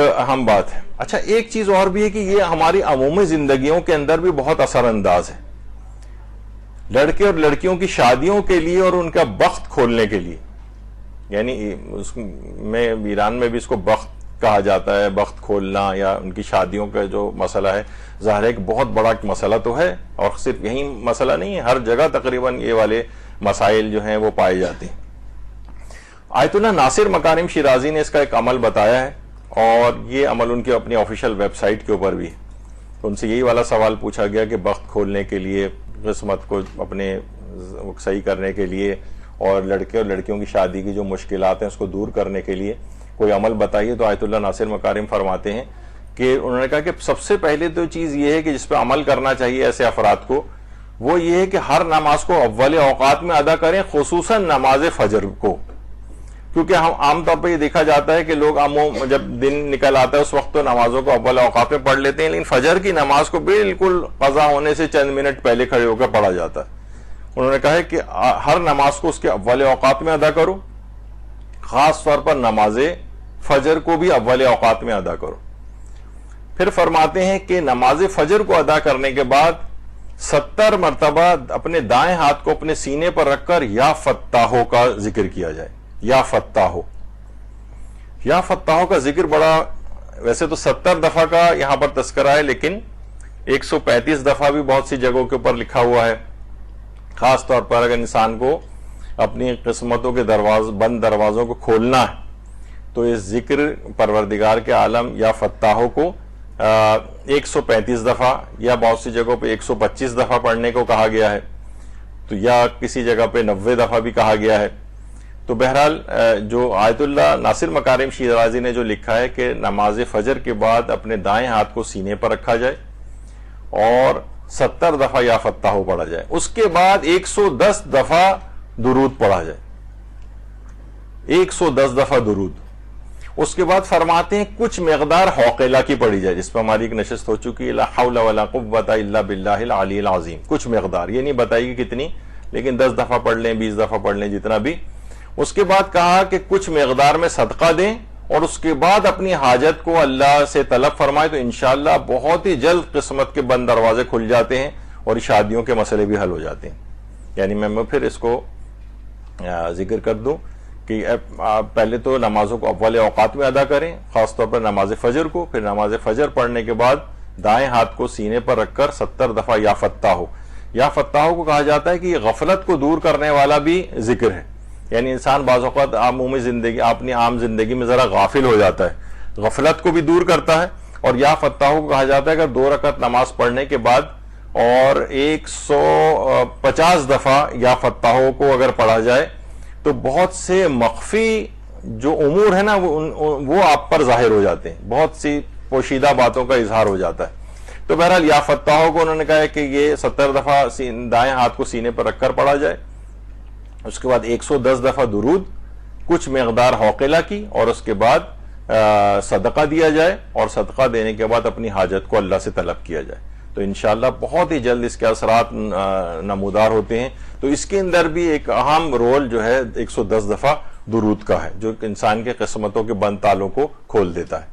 اہم بات ہے. اچھا ایک چیز اور بھی ہے کہ یہ ہماری عمومی زندگیوں کے اندر بھی بہت اثر انداز ہے. لڑکے اور لڑکیوں کی شادیوں کے لیے اور ان کا بخت کھولنے کے لیے، یعنی ایران میں بھی اس کو بخت کہا جاتا ہے، بخت کھولنا یا ان کی شادیوں کا جو مسئلہ ہے، ظاہر ہے کہ بہت بڑا مسئلہ تو ہے، اور صرف یہی مسئلہ نہیں ہے، ہر جگہ تقریباً یہ والے مسائل جو ہیں وہ پائے جاتے ہیں. آیت اللہ ناصر مکارم شیرازی نے اس کا ایک عمل بتایا ہے، اور یہ عمل ان کے اپنی آفیشیل ویب سائٹ کے اوپر بھی ہے. ان سے یہی والا سوال پوچھا گیا کہ بخت کھولنے کے لیے، قسمت کو اپنے صحیح کرنے کے لیے، اور لڑکے اور لڑکیوں کی شادی کی جو مشکلات ہیں اس کو دور کرنے کے لیے کوئی عمل بتائیے. تو آیت اللہ ناصر مکارم فرماتے ہیں کہ انہوں نے کہا کہ سب سے پہلے تو چیز یہ ہے کہ جس پہ عمل کرنا چاہیے ایسے افراد کو، وہ یہ ہے کہ ہر نماز کو اول اوقات میں ادا کریں، خصوصاً نماز فجر کو. کیونکہ ہم عام طور پہ یہ دیکھا جاتا ہے کہ لوگ جب دن نکل آتا ہے اس وقت تو نمازوں کو اول اوقات میں پڑھ لیتے ہیں، لیکن فجر کی نماز کو بالکل قضا ہونے سے چند منٹ پہلے کھڑے ہو کر پڑھا جاتا ہے. انہوں نے کہا ہے کہ ہر نماز کو اس کے اول اوقات میں ادا کرو، خاص طور پر نماز فجر کو بھی اول اوقات میں ادا کرو. پھر فرماتے ہیں کہ نماز فجر کو ادا کرنے کے بعد 70 مرتبہ اپنے دائیں ہاتھ کو اپنے سینے پر رکھ کر یا فتاحو کا ذکر کیا جائے. یا فتاحو، یا فتاحو کا ذکر بڑا، ویسے تو 70 دفعہ کا یہاں پر تذکرہ ہے، لیکن 135 دفعہ بھی بہت سی جگہوں کے اوپر لکھا ہوا ہے. خاص طور پر اگر انسان کو اپنی قسمتوں کے بند دروازوں کو کھولنا ہے تو اس ذکر پروردگار کے عالم یا فتاحو کو 135 دفعہ یا بہت سی جگہوں پہ 125 دفعہ پڑھنے کو کہا گیا ہے، تو یا کسی جگہ پہ 90 دفعہ بھی کہا گیا ہے. تو بہرحال جو آیت اللہ ناصر مکارم شیرازی نے جو لکھا ہے کہ نماز فجر کے بعد اپنے دائیں ہاتھ کو سینے پر رکھا جائے اور 70 دفعہ یا فتاحو پڑھا جائے، اس کے بعد 110 دفعہ درود پڑھا جائے، 110 دفعہ درود. اس کے بعد فرماتے ہیں کچھ مقدار حوقلہ کی پڑھی جائے، جس پہ ہماری ایک نشست ہو چکی ہے، لا حول ولا قوت الا باللہ العلی العظیم. کچھ مقدار، یہ نہیں بتائی کہ کتنی، لیکن 10 دفعہ پڑھ لیں، 20 دفعہ پڑھ لیں، جتنا بھی. اس کے بعد کہا کہ کچھ مقدار میں صدقہ دیں، اور اس کے بعد اپنی حاجت کو اللہ سے طلب فرمائے، تو انشاءاللہ بہت ہی جلد قسمت کے بند دروازے کھل جاتے ہیں اور شادیوں کے مسئلے بھی حل ہو جاتے ہیں. یعنی میں پھر اس کو ذکر کر دوں کہ پہلے تو نمازوں کو اول اوقات میں ادا کریں، خاص طور پر نماز فجر کو. پھر نماز فجر پڑھنے کے بعد دائیں ہاتھ کو سینے پر رکھ کر 70 دفعہ یا فتاحو. یا فتاحو کو کہا جاتا ہے کہ یہ غفلت کو دور کرنے والا بھی ذکر ہے. یعنی انسان بعض اوقات عمومی زندگی، اپنی عام زندگی میں ذرا غافل ہو جاتا ہے، غفلت کو بھی دور کرتا ہے. اور یا فتاحو کو کہا جاتا ہے کہ 2 رکعت نماز پڑھنے کے بعد اور 150 دفعہ یا فتاحو کو اگر پڑھا جائے تو بہت سے مخفی جو امور ہے نا وہ آپ پر ظاہر ہو جاتے ہیں، بہت سی پوشیدہ باتوں کا اظہار ہو جاتا ہے. تو بہرحال یا فتاحو کو انہوں نے کہا ہے کہ یہ 70 دفعہ دائیں ہاتھ کو سینے پر رکھ کر پڑھا جائے، اس کے بعد 110 دفعہ درود، کچھ مقدار حوقلہ کی، اور اس کے بعد صدقہ دیا جائے، اور صدقہ دینے کے بعد اپنی حاجت کو اللہ سے طلب کیا جائے. تو انشاءاللہ بہت ہی جلد اس کے اثرات نمودار ہوتے ہیں. تو اس کے اندر بھی ایک اہم رول جو ہے 110 دفعہ درود کا ہے، جو انسان کے قسمتوں کے بند تالوں کو کھول دیتا ہے.